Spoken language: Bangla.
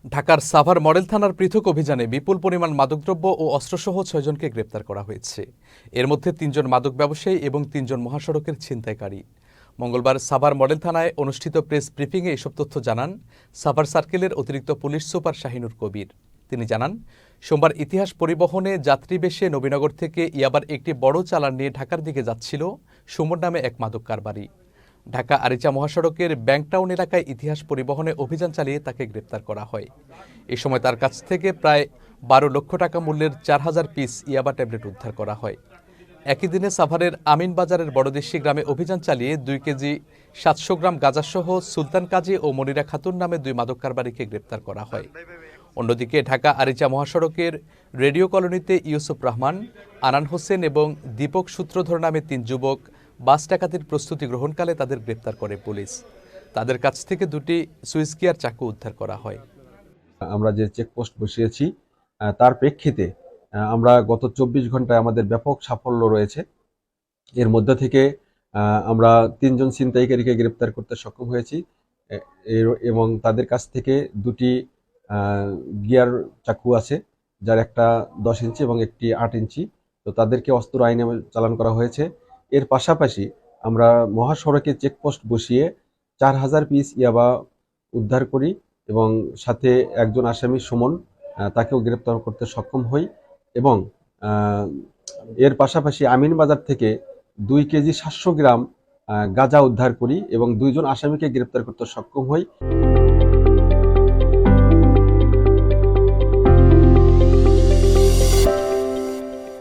ঢাকার সাভার মডেল থানার পৃথক অভিযানে বিপুল পরিমাণ মাদকদ্রব্য ও অস্ত্রসহ ৬ জনকে গ্রেপ্তার করা হয়েছে। এর মধ্যে ৩ জন মাদক ব্যবসায়ী এবং ৩ জন মহাসড়কের ছিনতাইকারী। মঙ্গলবার সাভার মডেল থানায় অনুষ্ঠিত প্রেস ব্রিফিংয়ে এসব তথ্য জানান সাভার সার্কেলের অতিরিক্ত পুলিশ সুপার শাহিনুর কবির। তিনি জানান, সোমবার ইতিহাস পরিবহনে যাত্রীবেশে নবীনগর থেকে ইয়াবার একটি বড় চালান নিয়ে ঢাকার দিকে যাচ্ছিল সুমন নামে এক মাদক কারবারি। ঢাকা আরিচা মহাসড়কের ব্যাংকটাউন এলাকায় ইতিহাস পরিবহনে অভিযান চালিয়ে তাকে গ্রেপ্তার করা হয়। এ সময় তার কাছ থেকে প্রায় ১২ লক্ষ টাকা মূল্যের ৪,০০০ পিস ইয়াবা ট্যাবলেট উদ্ধার করা হয়। একই দিনে সাভারের আমিনবাজারের বড়দেশী গ্রামে অভিযান চালিয়ে ২ কেজি ৭০০ গ্রাম গাঁজাসহ সুলতান কাজী ও মনিরা খাতুন নামে ২ মাদক কারবারিকে গ্রেপ্তার করা হয়। অন্যদিকে ঢাকা আরিচা মহাসড়কের রেডিও কলোনিতে ইউসুফ রহমান, আনান হোসেন এবং দীপক সূত্রধর নামে ৩ যুবক বাস ডাকাতির প্রস্তুতি গ্রহণকালে তাদের গ্রেপ্তার করে পুলিশ। তাদের কাছ থেকে ২টি সুইস গিয়ার চাকু উদ্ধার করা হয়। আমরা যে চেকপোস্ট বসিয়েছি তার প্রেক্ষিতে আমরা গত ২৪ ঘন্টায় আমাদের ব্যাপক সাফল্য রয়েছে। এর মধ্যে থেকে আমরা ৩ জন ছিনতাইকারীকে গ্রেপ্তার করতে সক্ষম হয়েছি এবং তাদের কাছ থেকে ২টি গিয়ার চাকু আছে, যার একটা ১০ ইঞ্চি এবং একটি ৮ ইঞ্চি। তো তাদেরকে অস্ত্র আইনে চালান করা হয়েছে। এর পাশাপাশি আমরা মহাসড়কে চেকপোস্ট বসিয়ে ৪,০০০ পিস ইয়াবা উদ্ধার করি এবং সাথে একজন আসামি সুমন, তাকেও গ্রেপ্তার করতে সক্ষম হই এবং এর পাশাপাশি আমিনবাজার থেকে ২ কেজি ৭০০ গ্রাম গাঁজা উদ্ধার করি এবং ২ জন আসামিকে গ্রেপ্তার করতে সক্ষম হই।